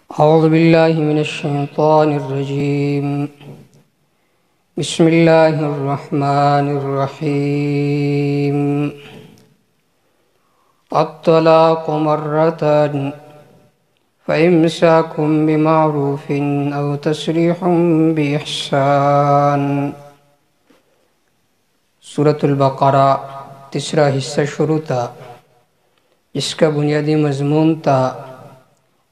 اعوذ باللہ من الشیطان الرجیم بسم اللہ الرحمن الرحیم الطلاق مرتان فإمساك بمعروف أو تسريح بإحسان۔ سورۃ البقرہ تیسرا حصہ شروع تھا، جس کا بنیادی مضمون تھا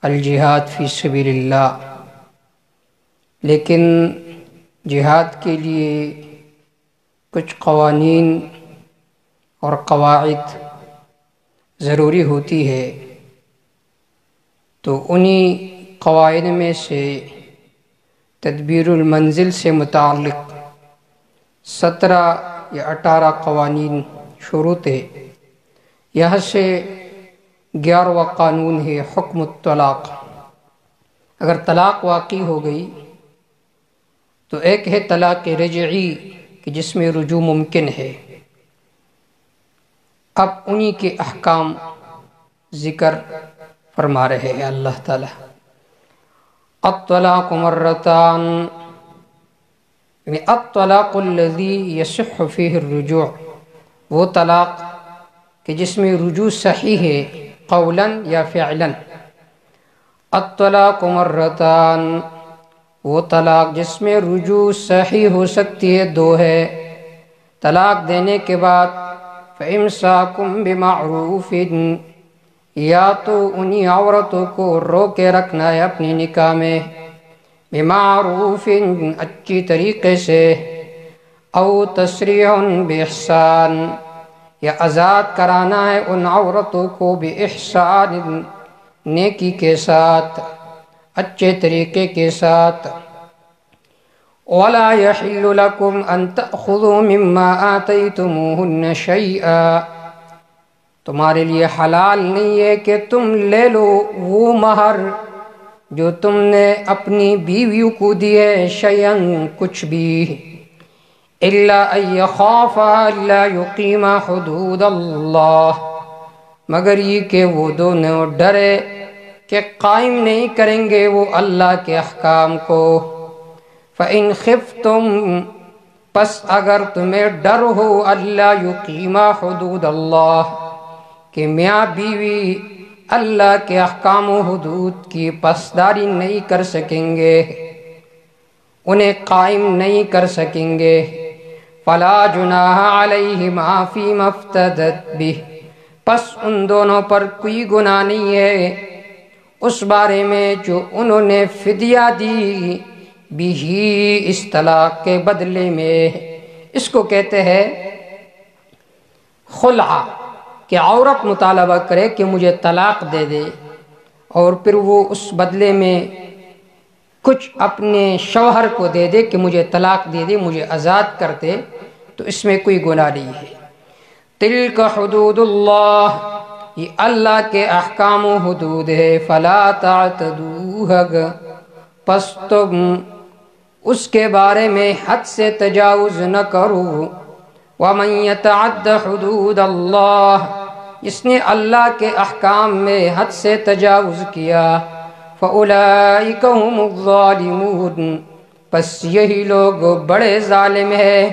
الجہاد فی سبیل اللہ، لیکن جہاد کے لیے کچھ قوانین اور قواعد ضروری ہوتی ہے، تو انہی قواعد میں سے تدبیر المنزل سے متعلق 17 یا 18 قوانین شروع تھے۔ یہاں سے 11واں قانون ہے حکم الطلاق۔ اگر طلاق واقع ہو گئی تو ایک ہے طلاق رجعی کہ جس میں رجوع ممکن ہے۔ اب انہی کے احکام ذکر فرما رہے ہیں اللہ تعالی۔ الطلاق مرتان، یعنی الطلاق الذی یصح فیہ الرجوع، وہ طلاق کہ جس میں رجوع صحیح ہے قولا یا فعلا۔ الطلاق مرتان، وہ طلاق جس میں رجوع صحیح ہو سکتی ہے دو ہے۔ طلاق دینے کے بعد فَإِمْسَاكُمْ بِمَعْرُوفٍ، یا تو انہی عورتوں کو روکے رکھنا ہے اپنی نکاح میں، بِمَعْرُوفٍ اچھی طریقے سے، او تسریح بِإِحْسَان، یا آزاد کرانا ہے ان عورتوں کو بِإِحْسَان نیکی کے ساتھ، اچھے طریقے کے ساتھ۔ وَلَا يَحِلُّ لَكُمْ أَن تَأْخُذُوا مِمَّا آتَيْتُمُوهُنَّ شَيْئًا، تمہارے لیے حلال نہیں ہے کہ تم لے لو وہ مہر جو تم نے اپنی بیویوں کو دیے، شیئاً کچھ بھی، الا ان یخافا الا یقیما حدود اللہ، مگر یہ کہ وہ دونوں ڈرے کہ قائم نہیں کریں گے وہ اللہ کے احکام کو۔ فَإِنْ خِفْتُمْ، پس اگر تمہیں ڈر ہو، الا یقیما حدود اللہ، کہ میاں بیوی اللہ کے احکام و حدود کی پاسداری نہیں کر سکیں گے، انہیں قائم نہیں کر سکیں گے، فَلَا جُنَاحَ عَلَيْهِمَا فِي مَا افْتَدَتْ بِهِ، پس ان دونوں پر کوئی گناہ نہیں ہے اس بارے میں جو انہوں نے فدیہ دی بھی، اس طلاق کے بدلے میں۔ اس کو کہتے ہیں خلع، کہ عورت مطالبہ کرے کہ مجھے طلاق دے دے، اور پھر وہ اس بدلے میں کچھ اپنے شوہر کو دے دے کہ مجھے طلاق دے دے، مجھے آزاد کر دے، تو اس میں کوئی گناہ نہیں ہے۔ تلک حدود اللہ، یہ اللہ کے احکام و حدود ہے، فلا تعتدوها، پس تم اس کے بارے میں حد سے تجاوز نہ کرو۔ ومن یتعد حدود اللہ، جس نے اللہ کے احکام میں حد سے تجاوز کیا، فاولئک هم الظالمون، پس یہی لوگ بڑے ظالم ہیں۔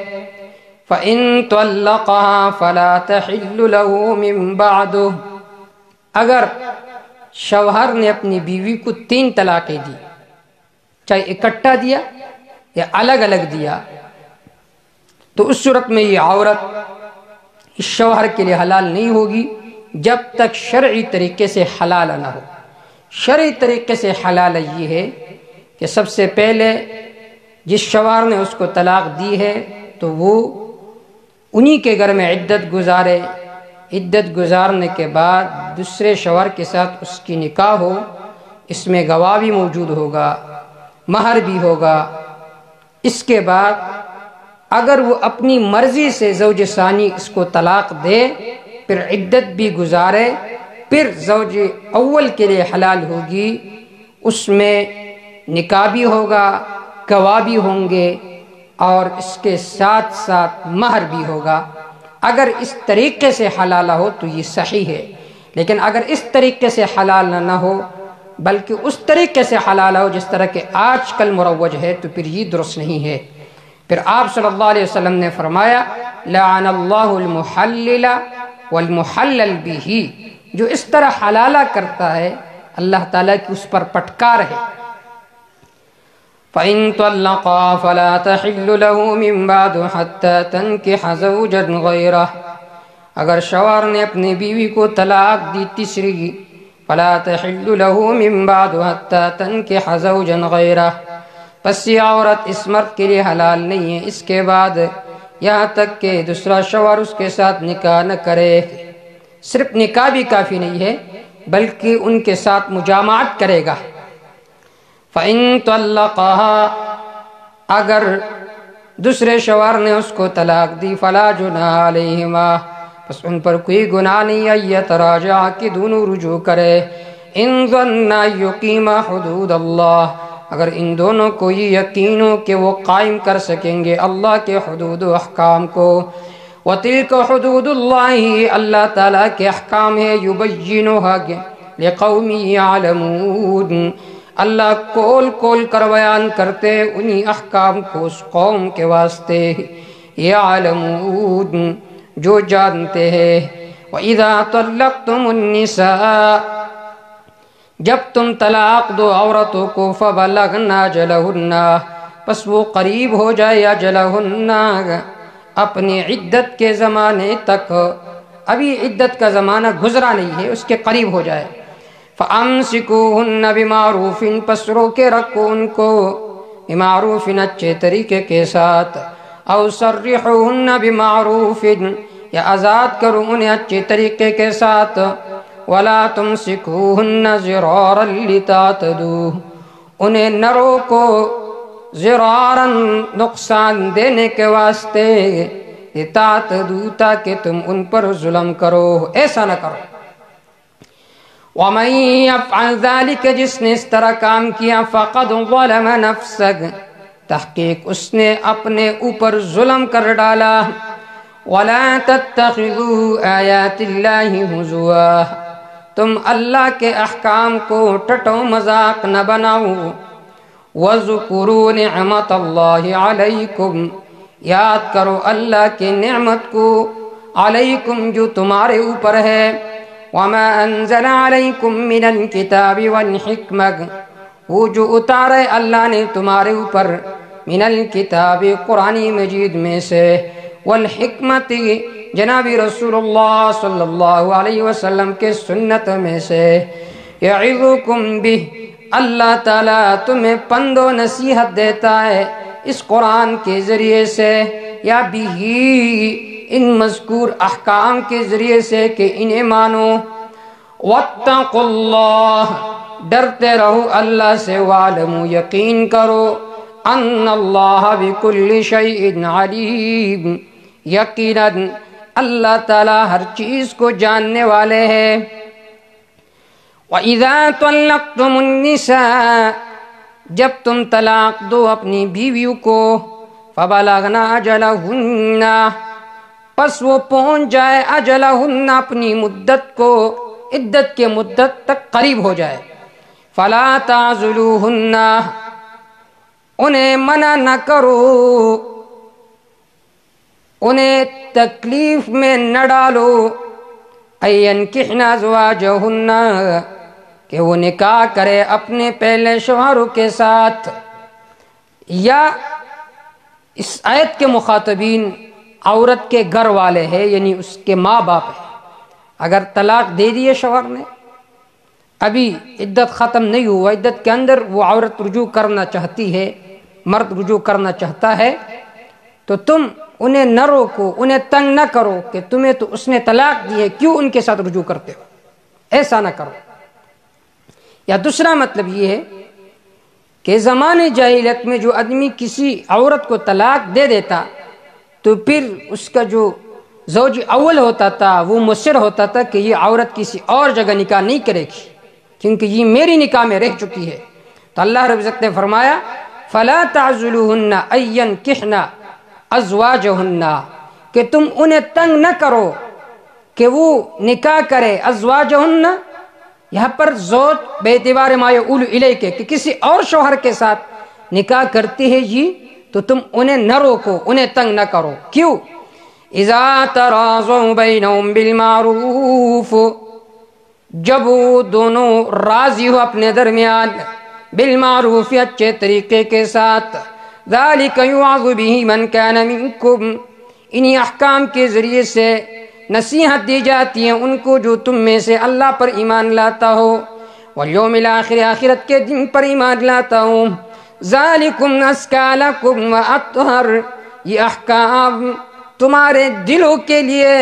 فَإِن طَلَّقَهَا فَلَا تَحِلُّ لَهُ مِن بَعْدُهُ، اگر شوہر نے اپنی بیوی کو 3 طلاقیں دی، چاہے اکٹھا دیا یا الگ الگ دیا، تو اس صورت میں یہ عورت اس شوہر کے لیے حلال نہیں ہوگی جب تک شرعی طریقے سے حلال نہ ہو۔ شرعی طریقے سے حلال یہ ہے کہ سب سے پہلے جس شوہر نے اس کو طلاق دی ہے تو وہ انہی کے گھر میں عدت گزارے، عدت گزارنے کے بعد دوسرے شوہر کے ساتھ اس کی نکاح ہو، اس میں گواہ بھی موجود ہوگا، مہر بھی ہوگا۔ اس کے بعد اگر وہ اپنی مرضی سے زوج ثانی اس کو طلاق دے، پھر عدت بھی گزارے، پھر زوج اول کے لیے حلال ہوگی، اس میں نکاح بھی ہوگا، گواہ بھی ہوں گے، اور اس کے ساتھ ساتھ مہر بھی ہوگا۔ اگر اس طریقے سے حلال ہو تو یہ صحیح ہے، لیکن اگر اس طریقے سے حلال نہ ہو بلکہ اس طریقے سے حلال ہو جس طرح کہ آج کل مروج ہے، تو پھر یہ درست نہیں ہے۔ پھر آپ صلی اللہ علیہ وسلم نے فرمایا لعن اللہ المحلل والمحلل بہ، جو اس طرح حلالہ کرتا ہے اللہ تعالیٰ کی اس پر پٹکار ہے۔ فَإِن طَلَّقَهَا فَلَا تَحِلُّ لَهُ مِن بَعْدُ حَتَّى تَنكِحَ زَوْجًا غَيْرَهُ، اگر شوہر نے اپنی بیوی کو طلاق دی تیسری، فَلَا تَحِلُّ لَهُ مِن بَعْدُ حَتَّى تَنكِحَ زَوْجًا غَيْرَهُ، پس یہ عورت اس مرد کے لیے حلال نہیں ہے اس کے بعد یہاں تک کہ دوسرا شوہر اس کے ساتھ نکاح نہ کرے۔ صرف نکاح بھی کافی نہیں ہے بلکہ ان کے ساتھ مجامعت کرے گا۔ فَإِن طَلَّقَهَا، اگر دوسرے شوہر نے اس کو طلاق دی، فَلَا جُنَاحَ عَلَيْهِمَا، پس ان پر کوئی گناہ نہیں ہے یتراجعا کہ دونوں رجوع کرے، ان ظنّا یقیما حدود اللہ، اگر ان دونوں کو یہ یقین ہو کہ وہ قائم کر سکیں گے اللہ کے حدود و احکام کو۔ وَتِلْكَ حُدُودُ اللَّهِ، اللہ تعالیٰ کے احکام ہے، يُبَيِّنُهَا لِقَوْمٍ يَعْلَمُونَ، اللہ کول کول کر بیان کرتے انہی احکام کو اس قوم کے واسطے، يَعْلَمُونَ جو جانتے ہیں۔ وَإِذَا طَلَّقْتُمُ النِّسَاءَ، جب تم طلاق دو عورتوں کو، فَبَلَغْنَ أَجَلَهُنَّ، پس وہ قریب ہو جائے أَجَلَهُنَّ اپنی عدت کے زمانے تک، ابھی عدت کا زمانہ گزرا نہیں ہے اس کے قریب ہو جائے۔ فَأَمْسِكُوهُنَّ بِمَعْرُوفٍ، پس روکے رکھو ان کو بِمَعْرُوفٍ اچھے طریقے کے ساتھ، أَوْ سَرِّحُوهُنَّ بِمَعْرُوفٍ یا آزاد کرو انہیں اچھے طریقے کے ساتھ، وَلَا تُمْسِكُوهُنَّ ضِرَارًا لِتَعْتَدُوا، انہیں نہ روکو ضِرَارًا نقصان دینے کے واسطے، لِتَعْتَدُوا تاکہ تم ان پر ظلم کرو، ایسا نہ کرو۔ وَمَن يَفْعَلْ ذَلِكَ، جس نے اس طرح کام کیا، فَقَدْ ظَلَمَ نَفْسَهُ، تحقیق اس نے اپنے اوپر ظلم کر ڈالا۔ وَلَا تَتَّخِذُوا آيَاتِ اللَّهِ هُزُوًا، تم اللہ کے احکام کو ٹٹو مذاق نہ بناؤ۔ وَاذْكُرُوا نِعْمَةَ اللَّهِ عَلَيْكُمْ، یاد کرو اللہ کی نعمت کو، علیکم جو تمہارے اوپر ہے، وَمَا أَنزَلَ عَلَيْكُمْ مِنَ الْكِتَابِ وَالْحِكْمَةِ، وہ جو اتارے اللہ نے تمہارے اوپر، من الکتاب قرآن مجید میں سے، والحکمت جناب رسول اللہ صلی اللہ علیہ وسلم کے سنت میں سے، یعظکم بہ، اللہ تعالیٰ تمہیں پند و نصیحت دیتا ہے اس قرآن کے ذریعے سے، یا بھی ان مذکور احکام کے ذریعے سے کہ انہیں مانو۔ واتقوا اللہ، ڈرتے رہو اللہ سے، وعلموا یقین کرو، ان اللہ بکل شیء علیم، یقیناً اللہ تعالیٰ ہر چیز کو جاننے والے ہیں۔ وَإِذَا طَلَّقْتُمُ النِّسَاءَ، جب تم طلاق دو اپنی بیویوں کو، فَبَلَغْنَ أَجَلَهُنَّ، پس وہ پہنچ جائے أَجَلَهُنَّ اپنی مدت کو، عدت کے مدت تک قریب ہو جائے، فَلَا تَعْزُلُوهُنَّ، انہیں منع نہ کرو، انہیں تکلیف میں نہ ڈالو، اَيَنْكِحْنَ أَزْوَاجَهُنَّ، کہ وہ نکاح کرے اپنے پہلے شوہروں کے ساتھ۔ یا اس آیت کے مخاطبین عورت کے گھر والے ہیں، یعنی اس کے ماں باپ ہیں۔ اگر طلاق دے دیے شوہر نے، ابھی عدت ختم نہیں ہوا، عدت کے اندر وہ عورت رجوع کرنا چاہتی ہے، مرد رجوع کرنا چاہتا ہے، تو تم انہیں نہ روکو، انہیں تنگ نہ کرو کہ تمہیں تو اس نے طلاق دی ہے، کیوں ان کے ساتھ رجوع کرتے ہو، ایسا نہ کرو۔ یا دوسرا مطلب یہ ہے کہ زمانے جاہلیت میں جو آدمی کسی عورت کو طلاق دے دیتا تو پھر اس کا جو زوج اول ہوتا تھا وہ مصر ہوتا تھا کہ یہ عورت کسی اور جگہ نکاح نہیں کرے گی کیونکہ یہ میری نکاح میں رہ چکی ہے۔ تو اللہ رب العزت نے فرمایا فَلَا تَعْزُلُوهُنَّ أَن يَنكِحْنَ أَزْوَاجَهُنَّ، کہ تم انہیں تنگ نہ کرو کہ وہ نکاح کرے ازواجہن، یہاں پر زوج بے اعتبار ما یؤول الیہ کے کہ کسی اور شوہر کے ساتھ نکاح کرتی ہے جی تو تم انہیں نہ روکو، انہیں تنگ نہ کرو. کیوں؟ اذا تراضوا بینہم بالمعروف، جب وہ دونوں راضی ہو اپنے درمیان، بالمعروف اچھے طریقے کے ساتھ. ذالک یوعظ بہ من کان منکم، انہی احکام کے ذریعے سے نصیحت دی جاتی ہے ان کو جو تم میں سے اللہ پر ایمان لاتا ہو، والیوم الآخر، آخرت کے دن پر ایمان لاتا ہو. ذالکم ازکی لکم واطہر، یہ احکام تمہارے دلوں کے لیے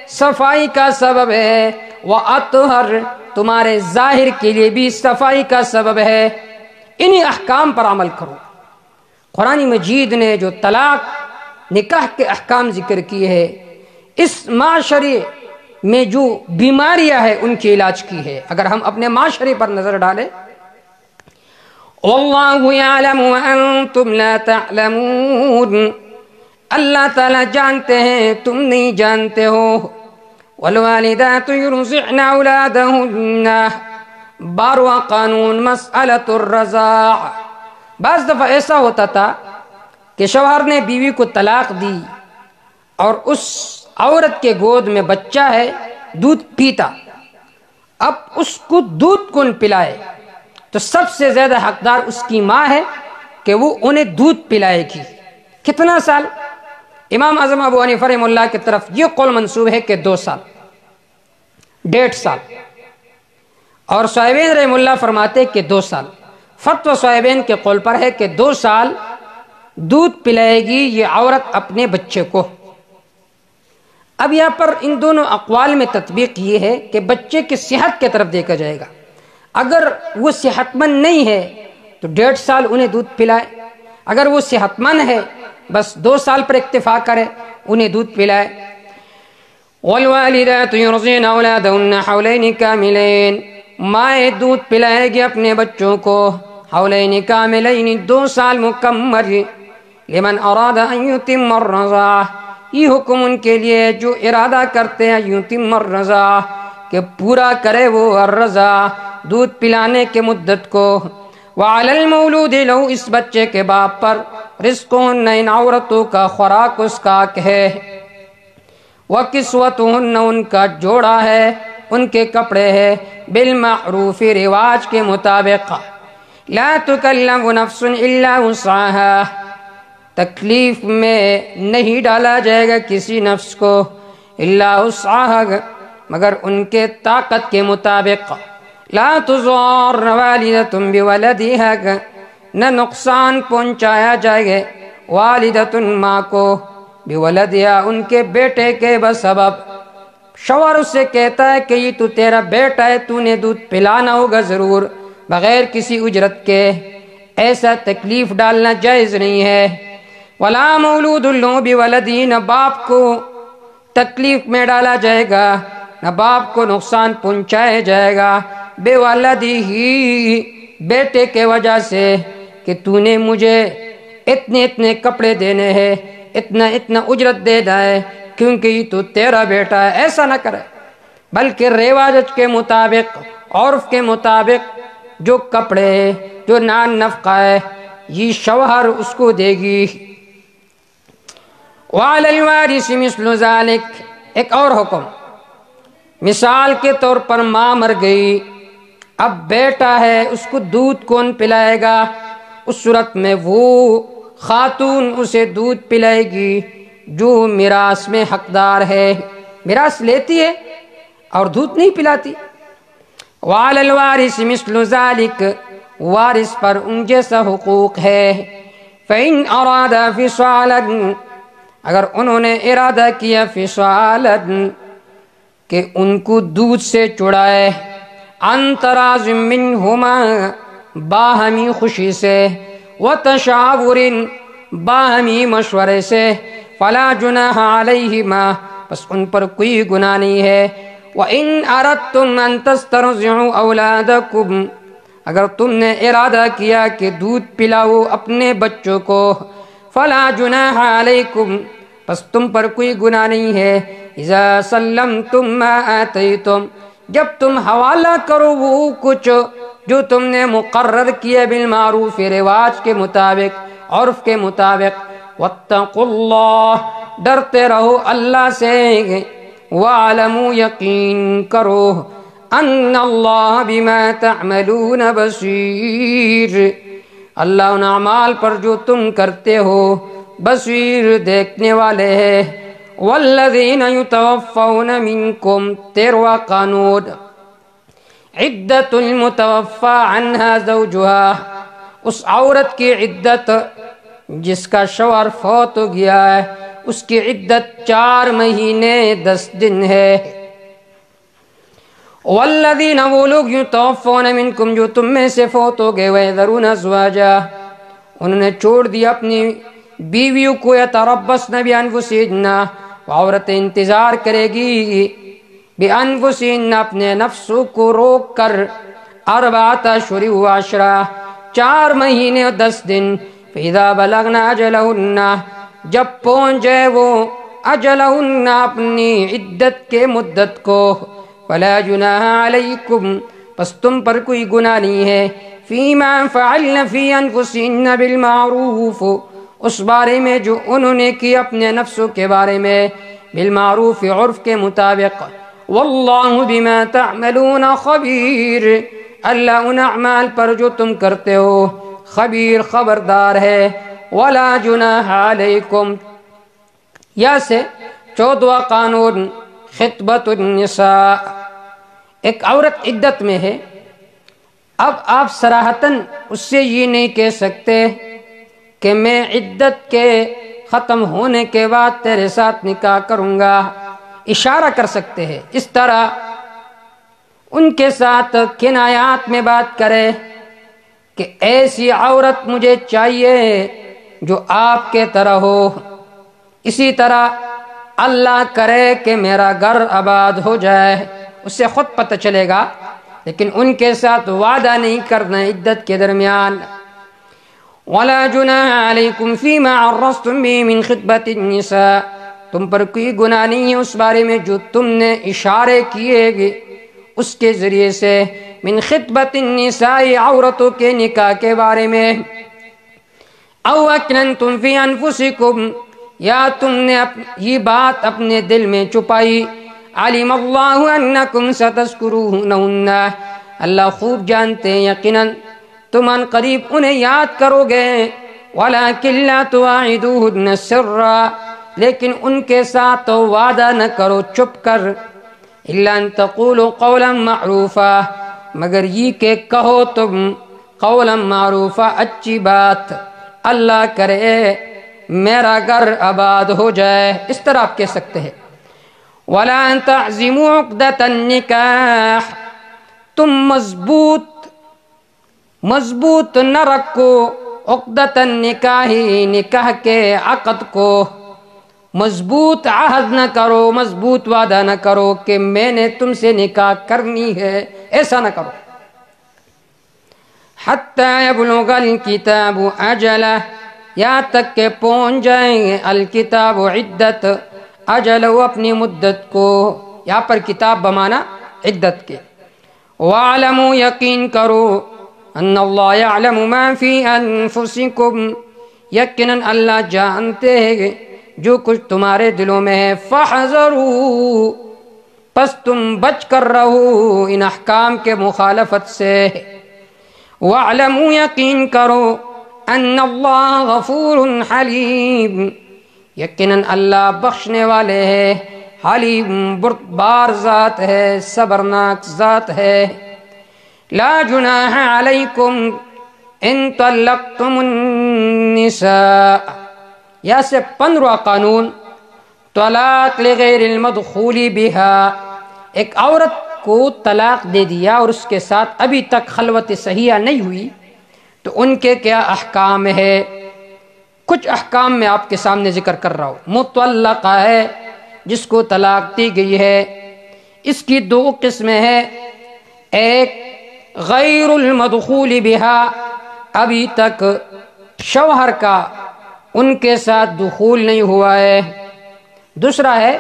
صفائی کا سبب ہے، واطہر، تمہارے ظاہر کے لیے بھی صفائی کا سبب ہے. انہی احکام پر عمل کرو. قرآن مجید نے جو طلاق نکاح کے احکام ذکر کیے ہیں، اس معاشرے میں جو بیماریاں ہیں ان کے علاج کی ہے. اگر ہم اپنے معاشرے پر نظر ڈالیں، واللہ یعلم وانتم لا تعلمون، اللہ تعالیٰ جانتے ہیں تم نہیں جانتے ہو. والوالدات یرضعن اولادہن، 12واں قانون مسئلۃ الرضاع. بعض دفعہ ایسا ہوتا تھا کہ شوہر نے بیوی کو طلاق دی اور اس عورت کے گود میں بچہ ہے، دودھ پیتا. اب اس کو دودھ کون پلائے؟ تو سب سے زیادہ حقدار اس کی ماں ہے کہ وہ انہیں دودھ پلائے گی. کتنا سال؟ امام اعظم ابو حنیفہ رحمہ اللہ کی طرف یہ قول منسوب ہے کہ 2 سال، 1.5 سال، اور صاحبین رحمہ اللہ فرماتے کہ 2 سال. فتویٰ صاحبین کے قول پر ہے کہ 2 سال دودھ پلائے گی یہ عورت اپنے بچے کو. اب یہاں پر ان دونوں اقوال میں تطبیق یہ ہے کہ بچے کی صحت کی طرف دیکھا جائے گا. اگر وہ صحت مند نہیں ہے تو 1.5 سال انہیں دودھ پلائے، اگر وہ صحت مند ہے بس 2 سال پر اکتفا کرے، انہیں دودھ پلائے. والوالدات یرضعن اولادہن حولین کاملین، مائیں دودھ پلائے گی اپنے بچوں کو حولین کاملین، 2 سال مکمل. لمن اراد ان یتم الرضاعہ، یہ حکم ان کے لیے جو ارادہ کرتے ہیں یتم الرضاعہ، کہ پورا کرے وہ الرضاعہ، دودھ پلانے کے مدت کو. وعلی المولود لو، اس بچے کے باپ پر، رزقہن، ان عورتوں کا خوراک اس کا حق ہے. وکسوتہن، ان کا جوڑا ہے، ان کے کپڑے ہیں، بالمعروف، رواج کے مطابق. لا تکلف نفس الا وسعها، تکلیف میں نہیں ڈالا جائے گا کسی نفس کو، الا وسعها، مگر ان کے طاقت کے مطابق. لا تضار والدۃ بولدها، نہ نقصان پہنچایا جائے گا والدۃ، ماں کو، بولدها، ان کے بیٹے کے بسبب. شوہر اس سے کہتا ہے کہ یہ تو تیرا بیٹا ہے، تو نے دودھ پلانا ہوگا ضرور بغیر کسی اجرت کے. ایسا تکلیف ڈالنا جائز نہیں ہے. ولا مولود له بولدہ، نہ باپ کو تکلیف میں ڈالا جائے گا، نہ باپ کو نقصان پہنچایا جائے گا، بولدہ، بیٹے کے وجہ سے، کہ تو نے مجھے اتنے اتنے کپڑے دینے ہیں، اتنا اتنا اجرت دینا ہے، کیونکہ یہ تو تیرا بیٹا ہے. ایسا نہ کرے، بلکہ رواج کے مطابق، عرف کے مطابق جو کپڑے، جو نان نفقہ ہے، یہ شوہر اس کو دے گی. وعلی الوارث مثل ذلک، ایک اور حکم، مثال کے طور پر ماں مر گئی، اب بیٹا ہے، اس کو دودھ کون پلائے گا؟ اس صورت میں وہ خاتون اسے دودھ پلائے گی جو میراث میں حقدار ہے، میراث لیتی ہے اور دودھ نہیں پلاتی. وعلی الوارث مثل ذلک، وارث پر ان جیسا حقوق ہے. فإن أرادا فصالا، اگر انہوں نے ارادہ کیا فصالا، کہ ان کو دودھ سے چھڑائے، عن تراض منہما، باہمی خوشی سے، وتشاور، باہمی مشورے سے، فلا جناح علیہما، بس ان پر کوئی گناہ نہیں ہے. وَإِنْ أَرَدْتُمْ أَن تَسْتَرْضِعُوا أَوْلَادَكُمْ، اگر تم نے ارادہ کیا کہ دودھ پلاؤ اپنے بچوں کو، فلا جناح علیکم، بس تم پر کوئی گناہ نہیں ہے. اذا سلمتم ما آتیتم، جب تم حوالہ کرو وہ کچھ جو تم نے مقرر کیا بالمعروف رواج کے مطابق عرف کے مطابق واتقوا اللہ ڈرتے رہو اللہ سے وَاعْلَمُوا یقین کرو ان اللہ بما تعملون بصیر اللہ ان اعمال پر جو تم کرتے ہو بصیر دیکھنے والے ہیں والذین یتوفون منکم 13واں قانون عدت المتوفى عنها زوجها اس عورت کی عدت جس کا شوہر فوت ہو گیا ہے اس کی عدت 4 مہینے 10 دن ہے والذین وہ لوگ یتوفون منکم جو تم میں سے فوت ہو گئے ویذرون ازواجا انہوں نے چھوڑ دیا اپنی بیویوں کو یتربصن بانفسہن عورت انتظار کرے گی بانفسہن اپنے نفسوں کو روک کر 4 اشہر و 10 4 مہینے اور 10 دن فاذا بلغنا اجلہن جب پہنچ جائے وہ اجلہن اپنی عدت کے مدت کو فلا جناح علیکم پس تم پر کوئی گناہ نہیں ہے فیما فعلن فی انفسہن بالمعروف اس بارے میں جو انہوں نے کی اپنے نفسوں کے بارے میں بالمعروف عرف کے مطابق واللہ بما تعملون خبیر اللہ ان اعمال پر جو تم کرتے ہو خبیر خبردار ہے ولا جناح علیکم یا سے 14واں قانون خطبۃ النساء ایک عورت عدت میں ہے اب آپ صراحتاً اس سے یہ نہیں کہہ سکتے کہ میں عدت کے ختم ہونے کے بعد تیرے ساتھ نکاح کروں گا اشارہ کر سکتے ہیں اس طرح ان کے ساتھ کنایات میں بات کرے کہ ایسی عورت مجھے چاہیے جو آپ کے طرح ہو اسی طرح اللہ کرے کہ میرا گھر آباد ہو جائے اس سے خود پتہ چلے گا لیکن ان کے ساتھ وعدہ نہیں کرنا عدت کے درمیان ولا جناح علیکم فیما عرضتم به من خطبۃ النساء تم پر کوئی گناہ نہیں ہے اس بارے میں جو تم نے اشارے کیے گے اس کے ذریعے سے من خطبۃ النساء عورتوں کے نکاح کے بارے میں او اکننتم فی انفسکم یا تم نے یہ بات اپنے دل میں چھپائی علم اللہ انکم ستذکرونہن اللہ خوب جانتے ہیں یقیناً تم ان قریب انہیں یاد کرو گے ولکن لا تواعدوہن سرا لیکن ان کے ساتھ تو وعدہ نہ کرو چھپ کر الا ان تقولوا قولا معروفا مگر یہ کہ کہو تم قولا معروفا اچھی بات اللہ کرے میرا گھر آباد ہو جائے اس طرح آپ کہہ سکتے ہیں ولا تعزموا عقدۃ النکاح تم مضبوط نہ رکھو عقدۃ النکاح نکاح کے عقد کو مضبوط عہد نہ کرو مضبوط وعدہ نہ کرو کہ میں نے تم سے نکاح کرنی ہے ایسا نہ کرو حتی یبلغ الکتاب اجلہ یہاں تک کہ پہنچ جائیں الکتاب عدت اجل اپنی مدت کو یہاں پر کتاب بمانا عدت کے وَاعْلَمُوا یقین کرو ان اللہ یعلم ما فی انفسکم یقیناً اللہ جانتے ہیں جو کچھ تمہارے دلوں میں ہے فَحْذَرُوا پس تم بچ کر رہو ان احکام کے مخالفت سے وَاعْلَمُوا یقین کرو ان اللہ غفور حلیم یقیناً اللہ بخشنے والے ہے حلیم بردبار ذات ہے صبرناک ذات ہے لا جناح علیکم ان طلقتم النساء یا سے 15واں قانون طلاق لغیر المدخول بها ایک عورت کو طلاق دے دیا اور اس کے ساتھ ابھی تک خلوت صحیحہ نہیں ہوئی تو ان کے کیا احکام ہے کچھ احکام میں آپ کے سامنے ذکر کر رہا ہوں مطلقہ ہے جس کو طلاق دی گئی ہے اس کی 2 قسمیں ہیں ایک غیر المدخول بها ابھی تک شوہر کا ان کے ساتھ دخول نہیں ہوا ہے دوسرا ہے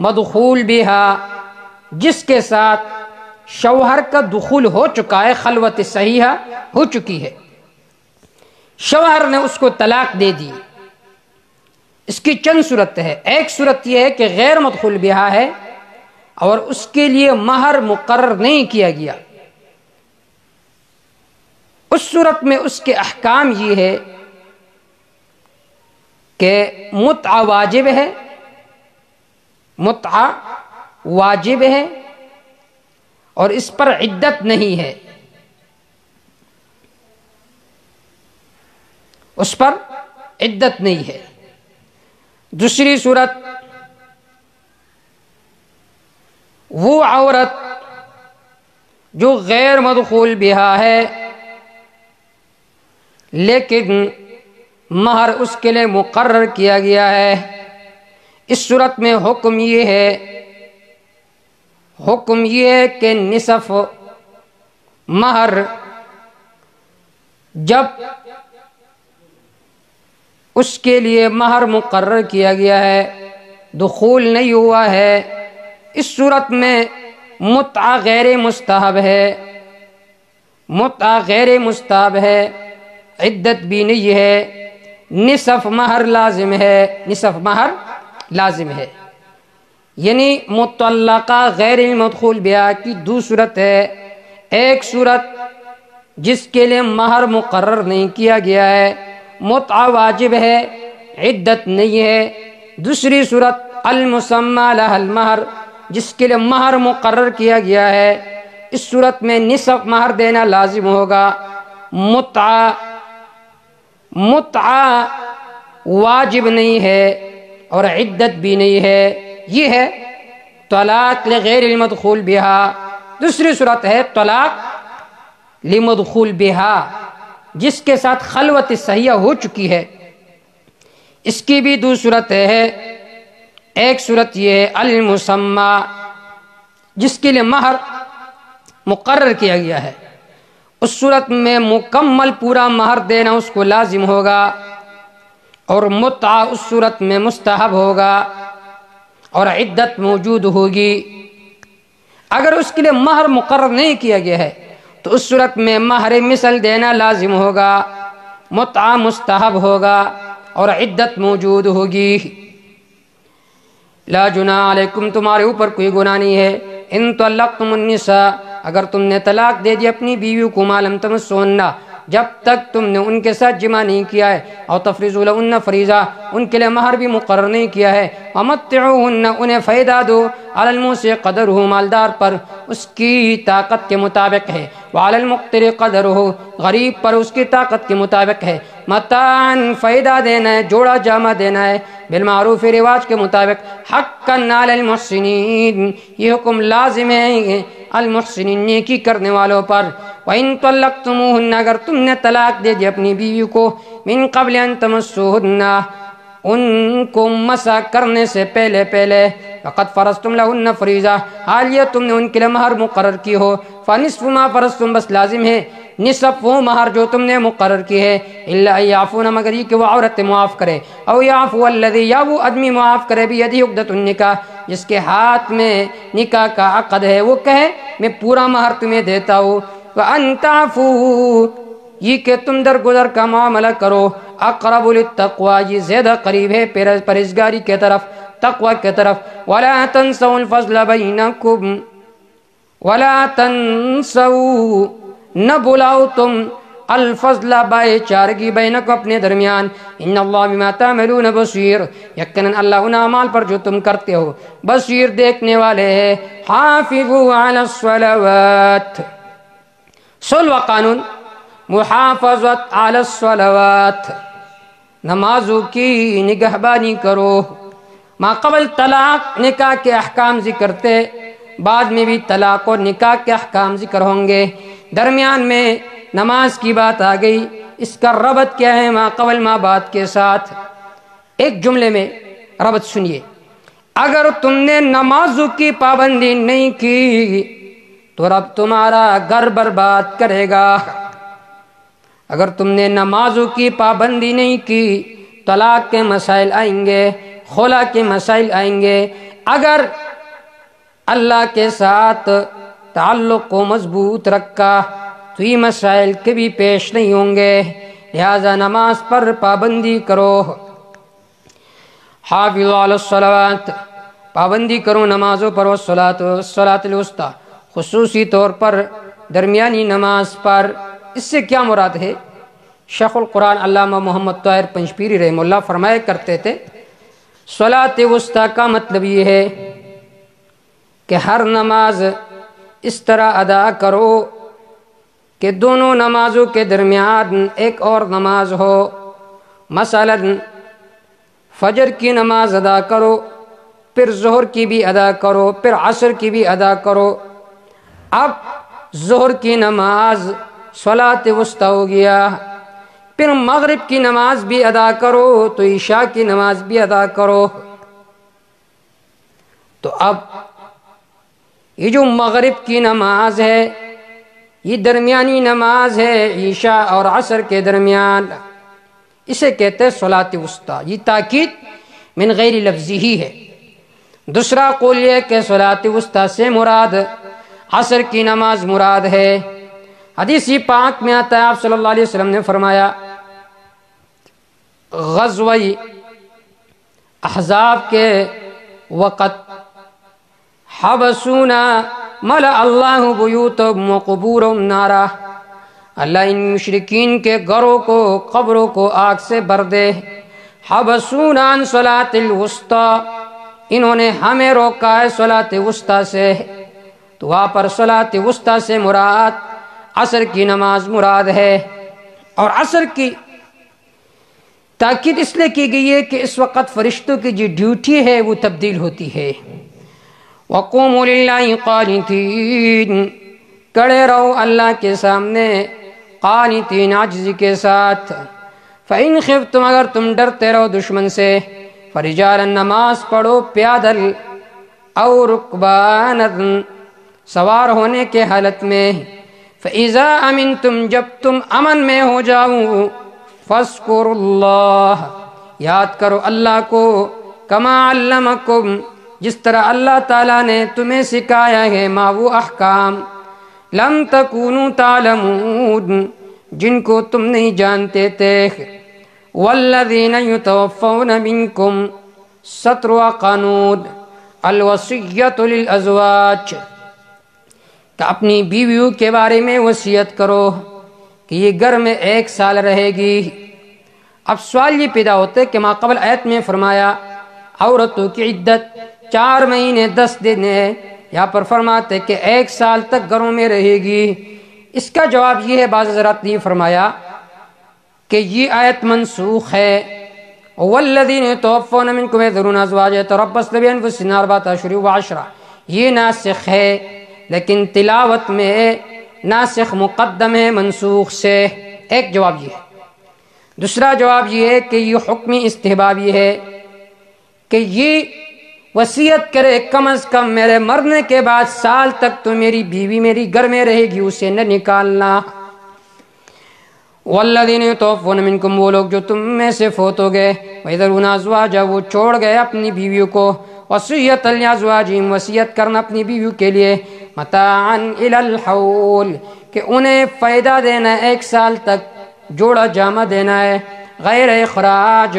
مدخول بها جس کے ساتھ شوہر کا دخول ہو چکا ہے، خلوت صحیحہ ہو چکی ہے، شوہر نے اس کو طلاق دے دی، اس کی چند صورت ہے۔ ایک صورت یہ ہے کہ غیر مدخول بہا ہے اور اس کے لیے مہر مقرر نہیں کیا گیا، اس صورت میں اس کے احکام یہ ہے کہ متعہ واجب ہے، متعہ واجب ہے اور اس پر عدت نہیں ہے، اس پر عدت نہیں ہے۔ دوسری صورت، وہ عورت جو غیر مدخول بہا ہے لیکن مہر اس کے لیے مقرر کیا گیا ہے، اس صورت میں حکم یہ ہے کہ نصف مہر جب اس کے لیے مہر مقرر کیا گیا ہے، دخول نہیں ہوا ہے، اس صورت میں متعہ غیر مستحب ہے، متعہ غیر مستحب ہے، عدت بھی نہیں ہے، نصف مہر لازم ہے، نصف مہر لازم ہے۔ یعنی مطلقہ غیر مدخول بہا کی دو صورت ہے، ایک صورت جس کے لیے مہر مقرر نہیں کیا گیا ہے، متعہ واجب ہے، عدت نہیں ہے۔ دوسری صورت المسمى لها المہر، جس کے لیے مہر مقرر کیا گیا ہے، اس صورت میں نصف مہر دینا لازم ہوگا۔ متعہ واجب نہیں ہے اور عدت بھی نہیں ہے، یہ ہے طلاق لغیر المدخول بہا۔ دوسری صورت ہے طلاق لمدخول بہا، جس کے ساتھ خلوت صحیحہ ہو چکی ہے، اس کی بھی دو صورت ہے۔ ایک صورت یہ ہے المسمى، جس کے لیے مہر مقرر کیا گیا ہے، اس صورت میں مکمل پورا مہر دینا اس کو لازم ہوگا، اور متعہ اس صورت میں مستحب ہوگا اور عدت موجود ہوگی۔ اگر اس کے لیے مہر مقرر نہیں کیا گیا ہے تو اس صورت میں مہر مثل دینا لازم ہوگا، متعہ مستحب ہوگا اور عدت موجود ہوگی۔ لا جناح علیکم، تمہارے اوپر کوئی گناہ نہیں ہے، ان طلقتم النساء، اگر تم نے طلاق دے دی اپنی بیویوں کو، ما لم تمسوہن، جب تک تم نے ان کے ساتھ جمع نہیں کیا ہے، او تفریضوا لہن فریضہ، ان کے لیے مہر بھی مقرر نہیں کیا ہے، ومتعوہن، انہیں فائدہ دو، علی الموسع قدرہ، مالدار پر اس کی طاقت کے مطابق ہے، وعلی المقتر قدرہ، غریب پر اس کی طاقت کے مطابق ہے، متاعا، فائدہ دینا ہے، جوڑا جامع دینا ہے، بالمعروف، رواج کے مطابق، حقا علی المحسنین، یہ حکم لازم ہے المحسنین، نیکی کرنے والوں پر۔ وَإِن طَلَّقْتُمُوهُنَّ، اگر تم نے طلاق دے دی اپنی بیوی کو، من قبل ان تمسوهن، ان کو مسا کرنے سے پہلے، فقد فرضتم لهن فریضہ، حال یہ تم نے ان کے لیے مہر مقرر کی ہو، فنصف ما فرضتم، بس لازم ہے نصف وہ مہر جو تم نے مقرر کی ہے، الا ان یعفون، مگر یہ کہ وہ عورت معاف کرے، او یعفو الذی، یا وہ آدمی معاف کرے، بیدہ عقدۃ النکاح، جس کے ہاتھ میں نکاح کا عقد ہے، وہ کہے میں پورا مہر تمہیں دیتا ہوں، وَأَن تَعْفُوا، یہ کہ تم درگزر کا معاملہ کرو، اقرب للتقوی، یہ زیادہ قریب ہے پرہیزگاری کے طرف، تقوی کے طرف، وَلَا تَنْسَوْا الْفَضْلَ بَيْنَكُمْ، وَلَا تَنْسَوْا، نہ بلاؤ تم الفضل، بھائی چارگی، بینکم، اپنے درمیان، ان اللہ بما تعملون بصیر، یقیناً اللہ ان اعمال پر جو تم کرتے ہو بصیر، دیکھنے والے ہے۔ حافظوا علی الصلوات، صلح و قانون، محافظت علی الصلوات، نمازوں کی نگہبانی کرو۔ ما قبل طلاق نکاح کے احکام ذکر تھے، بعد میں بھی طلاق اور نکاح کے احکام ذکر ہوں گے، درمیان میں نماز کی بات آ گئی، اس کا ربط کیا ہے ما قبل ما بعد کے ساتھ؟ ایک جملے میں ربط سنیے، اگر تم نے نمازوں کی پابندی نہیں کی تو رب تمہارا گھر برباد کرے گا۔ اگر تم نے نمازوں کی پابندی نہیں کی، طلاق کے مسائل آئیں گے، خلا کے مسائل آئیں گے۔ اگر اللہ کے ساتھ تعلق کو مضبوط رکھا تو یہ مسائل کبھی پیش نہیں ہوں گے، لہذا نماز پر پابندی کرو۔ حافظوا علی الصلوات، پابندی کرو نمازوں پر، والصلاۃ الوسطی، خصوصی طور پر درمیانی نماز پر۔ اس سے کیا مراد ہے؟ شیخ القرآن علامہ محمد طاہر پنجپیری رحمہ اللہ فرمایا کرتے تھے صلاۃ وسطی کا مطلب یہ ہے کہ ہر نماز اس طرح ادا کرو کہ دونوں نمازوں کے درمیان ایک اور نماز ہو۔ مثلا فجر کی نماز ادا کرو، پھر ظہر کی بھی ادا کرو، پھر عصر کی بھی ادا کرو۔ اب ظہر کی نماز صلاۃ وسطی ہو گیا، پھر مغرب کی نماز بھی ادا کرو تو عشاء کی نماز بھی ادا کرو۔ تو اب یہ جو مغرب کی نماز ہے یہ درمیانی نماز ہے عشاء اور عصر کے درمیان، اسے کہتے ہیں صلاۃ وسطی۔ یہ تاکید من غیر لفظی ہی ہے۔ دوسرا قول یہ کہ صلاۃ وسطی سے مراد عصر کی نماز مراد ہے۔ حدیث پاک میں آتا ہے آپ صلی اللہ علیہ وسلم نے فرمایا غزوہ احزاب کے وقت حبسونا ملأ اللہ بیوتہم وقبورہم نارا، اللہ ان مشرکین کے گھروں کو قبروں کو آگ سے بھر دے۔ حبسونا عن صلاۃ الوسطی، انہوں نے ہمیں روکا ہے صلاۃ وسطی سے۔ تو وہاں پر صلاۃ وسطی سے مراد عصر کی نماز مراد ہے، اور عصر کی تاکید اس لیے کی گئی ہے کہ اس وقت فرشتوں کی جو ڈیوٹی ہے وہ تبدیل ہوتی ہے۔ وَقُومُوا لِلَّهِ قَانِتِينَ، کڑے رہو اللہ کے سامنے قانتین عجز کے ساتھ۔ فَإِنْ خِفْتُمْ، اگر تم ڈرتے رہو دشمن سے، فَرِجَالًا، نماز پڑھو پیادل، او رکبانًا، سوار ہونے کے حالت میں۔ فَإِذَا أَمِنْتُمْ، جب تم امن میں ہو جاؤ، فَاذْكُرُوا اللَّهَ، یاد کرو اللہ کو، كَمَا عَلَّمَكُمْ، جس طرح اللہ تعالیٰ نے تمہیں سکھایا ہے، ما وہ احکام لم تکونوا تعلمون، جن کو تم نہیں جانتے تھے۔ والذین یتوفون منکم، 17واں قانون الوصیۃ للازواج، کہ اپنی بیویوں کے بارے میں وصیت کرو کہ یہ گھر میں 1 سال رہے گی۔ اب سوال یہ پیدا ہوتا ہے کہ ما قبل آیت میں فرمایا عورتوں کی عدت 4 مہینے 10 دن ہے، یہاں پر فرماتے کہ 1 سال تک گھروں میں رہے گی۔ اس کا جواب یہ ہے، بعض حضرات نے فرمایا کہ یہ آیت منسوخ ہے۔ والذین یتوفون منکم یذرون ازواجا یتربصن بانفسہن 4 اشہر و10، یہ ناسخ ہے، لیکن تلاوت میں ناسخ مقدم ہے منسوخ سے۔ ایک جواب یہ ہے۔ دوسرا جواب یہ ہے کہ یہ حکمی استحبابی ہے کہ یہ وصیت کرے کم از کم میرے مرنے کے بعد سال تک تو میری بیوی میری گھر میں رہے گی، اسے نہ نکالنا۔ والذین یتوفون منکم، وہ لوگ جو تم میں سے فوت ہو گئے، ویذرون ازواجا، وہ چھوڑ گئے اپنی بیویوں کو، وصیۃ لازواجہم، وصیت کرنا اپنی بیویوں کے لیے، متاعا الی الحول، کہ انہیں فائدہ دینا 1 سال تک، جوڑا جامہ دینا ہے، غیر اخراج،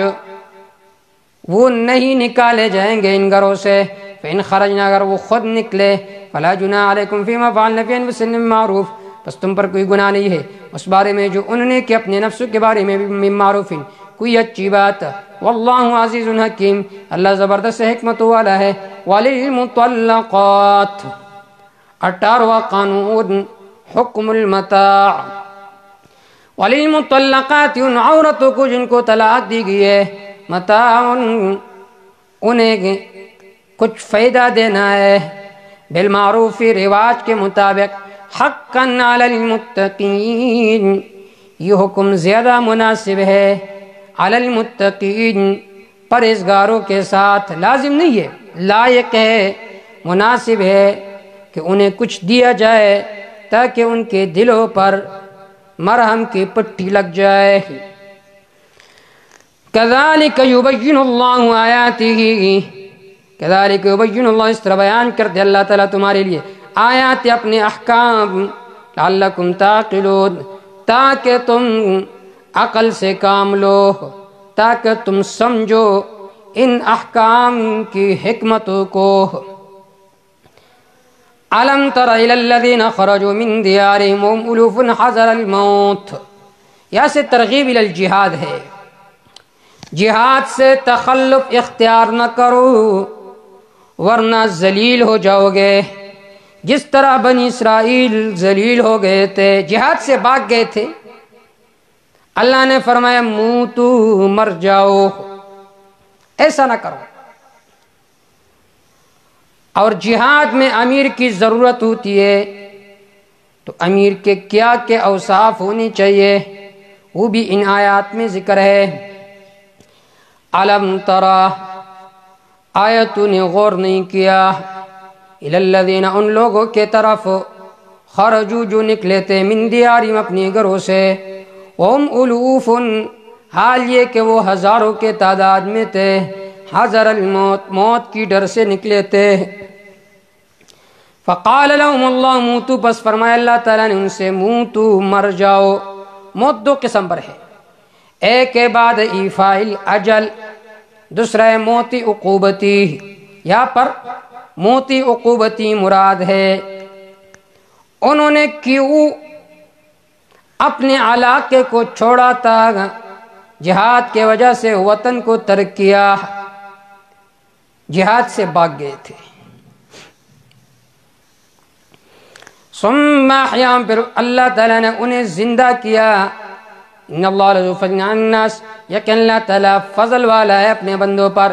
وہ نہیں نکالے جائیں گے ان گھروں سے۔ فإن خرجنا، اگر وہ خود نکلے، فلا جناح علیکم فیما فعلن فی انفسہن من معروف، بس تم پر کوئی گناہ نہیں ہے اس بارے میں جو انہوں نے کہ اپنے نفسوں کے بارے میں من معروف، کوئی اچھی بات۔ واللہ عزیز حکیم، اللہ زبردست حکمت والا ہے۔ وللمطلقات، 18واں قانون حکم المتاع، وللمطلقات، ان عورتوں کو جن کو طلاق دی گئی ہے، متاع، انہیں کچھ فائدہ دینا ہے، بالمعروف، رواج کے مطابق، حقا علی المتقین، یہ حکم زیادہ مناسب ہے علی المتقین، پرہیزگاروں کے ساتھ، لازم نہیں ہے، لائق ہے، مناسب ہے کہ انہیں کچھ دیا جائے تاکہ ان کے دلوں پر مرہم کی پٹی لگ جائے۔ کذالک یبین اللہ آیاتہ، کذالک یبین اللہ، اس طرح بیان کر دے اللہ تعالیٰ تمہارے لیے آیات اپنے احکام لعلکم تعقلون تاکہ تم عقل سے کام لو، تاکہ تم سمجھو ان احکام کی حکمتوں کو۔ أَلَمْ تَرَ إِلَى الَّذِينَ خَرَجُوا مِنْ دِيَارِهِمْ وَهُمْ أُلُوفٌ حَذَرَ الْمَوْتِ، یہاں سے ترغیب الی الجہاد ہے، جہاد سے تخلف اختیار نہ کرو ورنہ ذلیل ہو جاؤ گے، جس طرح بنی اسرائیل ذلیل ہو گئے تھے، جہاد سے بھاگ گئے تھے۔ اللہ نے فرمایا موتو، مر جاؤ، ایسا نہ کرو۔ اور جہاد میں امیر کی ضرورت ہوتی ہے، تو امیر کے کیا کیا اوصاف ہونی چاہیے وہ بھی ان آیات میں ذکر ہے۔ علم ترا، آیا تو نے غور نہیں کیا، الی الذین، ان لوگوں کے طرف، خرجو جو نکلے تھے، من دیارہم اپنی گھروں سے، وہم الوف، حال یہ کہ وہ ہزاروں کے تعداد میں تھے، حذر الموت، موت کی ڈر سے نکلے تھے۔ فقال لهم اللہ موتو، پس فرمایا اللہ تعالیٰ نے ان سے موتو، مر جاؤ۔ موت دو قسم پر ہے، ایک ہے بعد ایفاء الاجل، دوسرا ہے موتی عقوبتی۔ یہاں پر موتی عقوبتی مراد ہے۔ انہوں نے کیوں اپنے علاقے کو چھوڑا تھا، جہاد کے وجہ سے وطن کو ترک کیا، جہاد سے بھاگ گئے تھے۔ ثم احیاء، پھر اللہ تعالیٰ نے انہیں زندہ کیا۔ ان اللہ لذو فضل علی الناس، یقین اللہ تعالیٰ فضل والا ہے اپنے بندوں پر،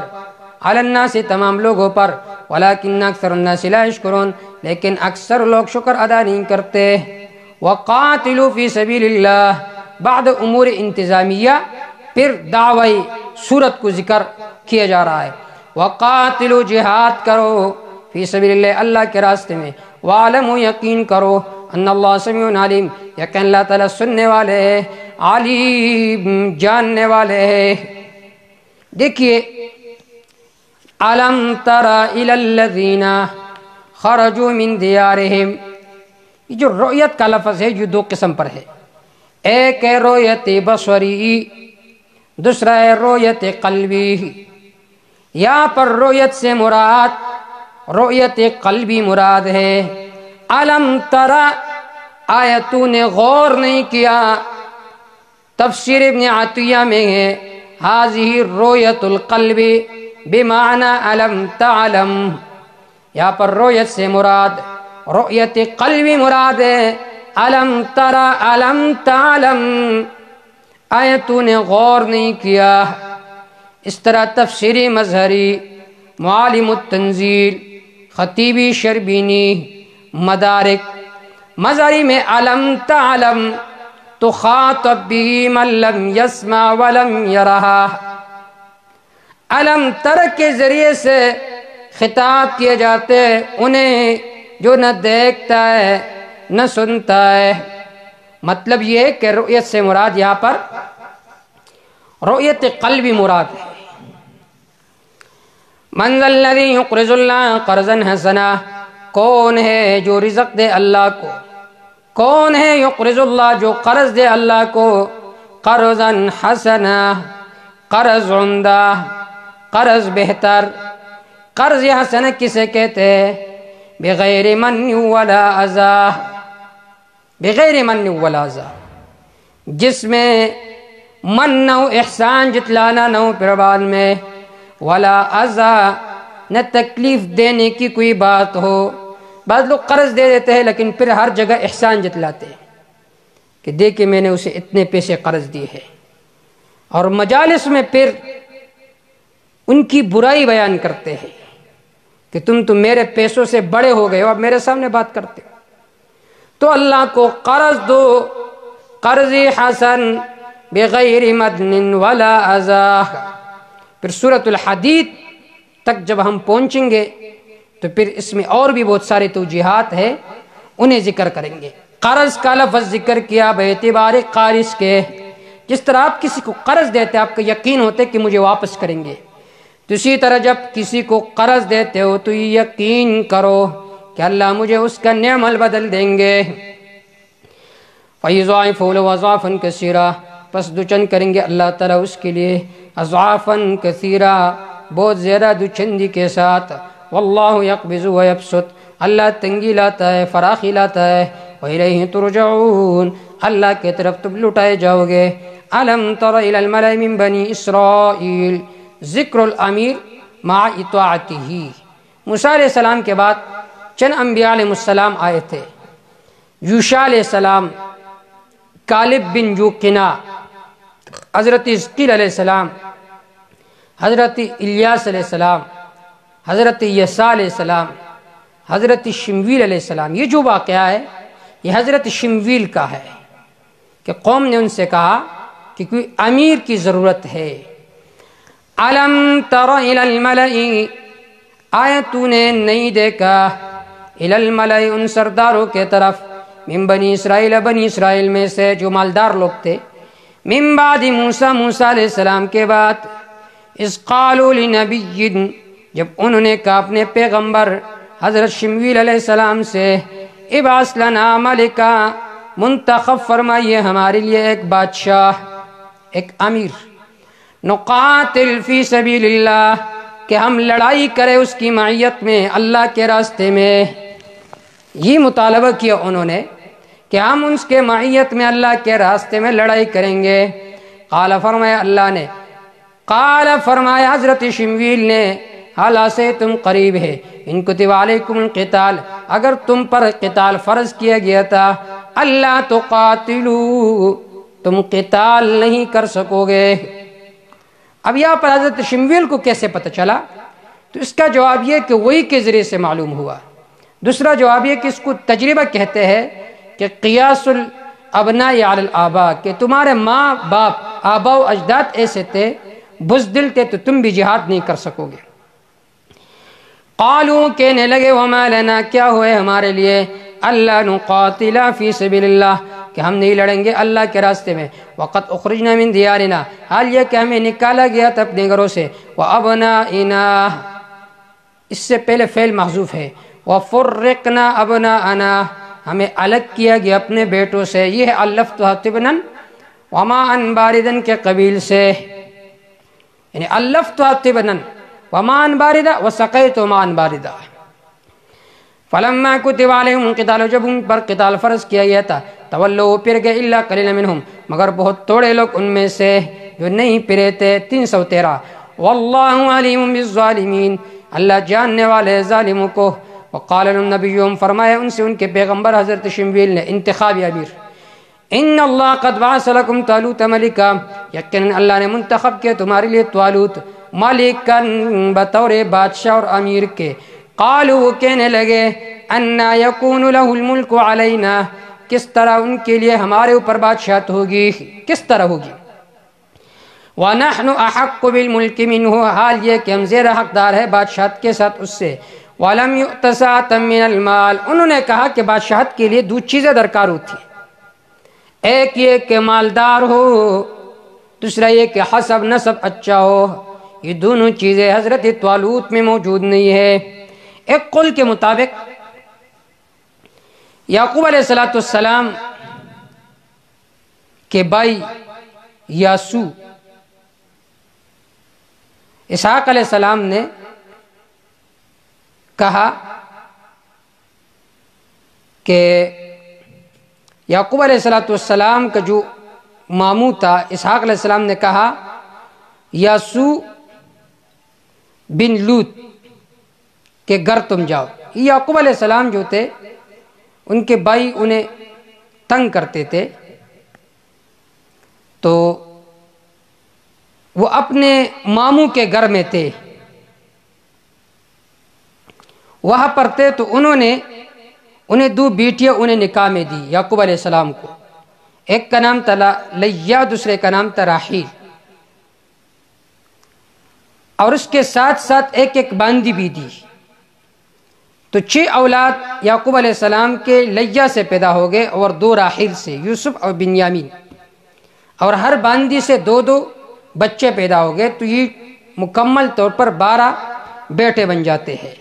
علی الناس، تمام لوگوں پر، ولکن اکثر الناس لا یشکرون، لیکن اکثر لوگ شکر ادا نہیں کرتے۔ وقاتلوا فی سبیل اللہ، بعد امور انتظامیہ پھر دعوی صورت کو ذکر کیا جا رہا ہے۔ وقاتلوا، جہاد کرو، فی سبیل اللہ، اللہ کے راستے میں، وعلموا، یقین کرو، ان اللہ سمیع علیم، یقین اللہ تعالیٰ سننے والے ہے، علیم، جاننے والے ہے۔ دیکھیے علم تر الی الذین خرجوا من دیارہم، یہ جو رؤیت کا لفظ ہے یہ دو قسم پر ہے، ایک ہے رؤیت بصری، دوسرا ہے رؤیت قلبی۔ یہاں پر رؤیت سے مراد رؤیت قلبی مراد ہے۔ علم ترا، آیا تو نے غور نہیں کیا، تفسیر ابن عطیہ میں ہے ہذہ رؤیت القلب بمعنی علم تعلم، یہاں پر رؤیت سے مراد رؤیت قلبی مراد ہے۔ علم ترا، علم تعلم، آیا تو نے غور نہیں کیا۔ اس طرح تفسیری مظہری، معالم التنزیل، خطیبی شربینی، مدارک، مظہری میں علم تعلم تخاطب به من لم يسمع ولم يرها، علم تر کے ذریعے سے خطاب کیے جاتے انہیں جو نہ دیکھتا ہے نہ سنتا ہے۔ مطلب یہ ہے کہ رؤیت سے مراد یہاں پر رؤیت قلبی مراد ہے۔ من ذا الذی یقرض اللہ قرضا حسنا، کون ہے جو رزق دے اللہ کو، کون ہے یقرض اللہ جو قرض دے اللہ کو، قرضا حسنا، قرض عمدہ، قرض بہتر۔ قرض حسنا کسے کہتے ہیں؟ بغیر من ولا اذا، بغیر من ولا اذا، جس میں من نہ ہو، احسان جتلانا نہ ہو پھر بعد میں، ولا اذا، نہ تکلیف دینے کی کوئی بات ہو۔ بعض لوگ قرض دے دیتے ہیں لیکن پھر ہر جگہ احسان جتلاتے ہیں کہ دیکھیں میں نے اسے اتنے پیسے قرض دیے ہیں، اور مجالس میں پھر ان کی برائی بیان کرتے ہیں کہ تم تو میرے پیسوں سے بڑے ہو گئے ہو، اب میرے سامنے بات کرتے ہو۔ تو اللہ کو قرض دو، قرض حسن بغیر مدن ولا اذا۔ پھر سورۃ الحدید تک جب ہم پہنچیں گے تو پھر اس میں اور بھی بہت سارے توجیہات ہیں، انہیں ذکر کریں گے۔ قرض کا لفظ ذکر کیا باعتبار قارض کے، جس طرح آپ کسی کو قرض دیتے آپ کو یقین ہوتا ہے کہ مجھے واپس کریں گے، تو اسی طرح جب کسی کو قرض دیتے ہو تو یقین کرو کہ اللہ مجھے اس کا نعم البدل دیں گے۔ فَيُضَاعِفُهُ لَهُ أَضْعَافًا كَثِيرًا، پس دوچند کریں گے اللہ تعالیٰ اس کے لیے اضعافاً کثیرا، بہت زیادہ دوچندی کے ساتھ۔ واللہ یقبض ویبسط، اللہ تنگی لاتا ہے فراخی لاتا ہے۔ وَإِلَيْهِ تُرْجَعُونَ، اللہ کے طرف تم لٹائے جاؤ گے۔ أَلَمْ تَرَ إِلَى الْمَلَإِ مِنْ بَنِي إِسْرَائِيلَ، ذکر الامیر مع اطاعتہ۔ موسیٰ علیہ السلام کے بعد چند انبیاء علیہ السلام آئے تھے، یوشع علیہ السلام، کالب بن یوقنا، حضرت حزقیل علیہ السلام، حضرت الیاس علیہ السلام، حضرت یسع علیہ السلام، حضرت شمویل علیہ السلام۔ یہ جو واقعہ ہے یہ حضرت شمویل کا ہے کہ قوم نے ان سے کہا کہ کوئی امیر کی ضرورت ہے۔ علم تر الی الملئی، آیا تو نے نہیں دیکھا، الی الملئی ان سرداروں کے طرف، من بنی اسرائیل، بنی اسرائیل میں سے جو مالدار لوگ تھے، من بعد موسیٰ، موسیٰ علیہ السلام کے بعد، اذ قالوا لنبی، جب انہوں نے کہا اپنے پیغمبر حضرت شمویل علیہ السلام سے، ابعث لنا ملکا، منتخب فرمائیے ہمارے لیے ایک بادشاہ، ایک امیر، نقاتل فی سبیل اللہ، کہ ہم لڑائی کریں اس کی معیت میں، اللہ کے راستے میں۔ یہ مطالبہ کیا انہوں نے کہ ہم اس کے معیت میں اللہ کے راستے میں لڑائی کریں گے۔ قال، فرمایا اللہ نے، قال فرمایا حضرت شمویل نے، حال عصیتم، قریب ہے، ان کتب علیکم القتال، اگر تم پر قتال فرض کیا گیا تھا، اللہ تقاتلوا، تم قتال نہیں کر سکو گے۔ اب یہاں پر حضرت شمویل کو کیسے پتہ چلا؟ تو اس کا جواب یہ کہ وہی کے ذریعے سے معلوم ہوا۔ دوسرا جواب یہ کہ اس کو تجربہ کہتے ہیں کہ قیاس الابناء علی الآباء، کہ تمہارے ماں باپ، آباء و اجداد ایسے تھے، بزدل تھے، تو تم بھی جہاد نہیں کر سکو گے۔ قالوا، کہنے لگے، وما لنا، کیا ہوئے ہمارے لیے، اللہ نقاتل فی سبیل اللہ، کہ ہم نہیں لڑیں گے اللہ کے راستے میں، وقد اخرجنا من دیارنا، حال یہ کہ ہمیں نکالا گیا تھا اپنے گھروں سے، وابنائنا، اس سے پہلے فعل محذوف ہے، وفرقنا ابناءنا، ہمیں الگ کیا گیا اپنے بیٹوں سے، یہ ہے الفتها طبنا وماء باردا کے قبیل سے، یعنی الفتها طبنا وماء باردا وسقیت ماء باردا۔ فلما كتب عليهم القتال، جب ان پر قتال فرض کیا گیا تھا، تولوا، پھر گئے، الا قليلا منهم، مگر بہت تھوڑے لوگ ان میں سے جو نہیں پھرے تھے، 313۔ واللہ علیم بالظالمین، اللہ جاننے والے ظالموں کو۔ وقال لهم نبیهم، فرمایا ان سے ان کے پیغمبر حضرت شمویل نے، انتخابی امیر، ان اللہ قد بعث لكم طالوت ملکا، یقیناً اللہ نے منتخب کیا تمہارے لیے طالوت ملکن، بطور بادشاہ اور امیر کے۔ قالوا، وہ کہنے لگے، انا یکون له الملک علینا، کس طرح ان کے لیے ہمارے اوپر بادشاہت ہوگی، کس طرح ہوگی۔ وَنَحْنُ أَحَقُّ بِالْمُلْكِ مِنْهُ، حال یہ کہ ہم زیادہ حقدار ہے بادشاہت کے ساتھ اس سے۔ وَلَمْ يُؤْتَ سَعَةً مِّنَ الْمَالِ، انہوں نے کہا کہ بادشاہت کے لیے دو چیزیں درکار ہوتی ہیں، ایک یہ کہ مالدار ہو، دوسرا یہ کہ حسب نسب اچھا ہو۔ یہ دونوں چیزیں حضرت طالوت میں موجود نہیں ہے۔ ایک قول کے مطابق یعقوب علیہ السلام کے بھائی یاسو، اسحاق علیہ السلام نے کہا کہ یعقوب علیہ السلام کا جو ماموں تھا، اسحاق علیہ السلام نے کہا یاسو بن لوط کہ گھر تم جاؤ۔ یعقوب علیہ السلام جو تھے، ان کے بھائی انہیں تنگ کرتے تھے، تو وہ اپنے ماموں کے گھر میں تھے، وہاں پر تھے، تو انہیں دو بیٹیاں انہیں نکاح میں دی یعقوب علیہ السلام کو، ایک کا نام تھا لیا، دوسرے کا نام تھا راحیل، اور اس کے ساتھ ساتھ ایک ایک باندی بھی دی۔ تو 6 اولاد یعقوب علیہ السلام کے لیا سے پیدا ہو گئے، اور 2 راحیل سے، یوسف اور بنیامین، اور ہر باندی سے 2 بچے پیدا ہو گئے، تو یہ مکمل طور پر 12 بیٹے بن جاتے ہیں۔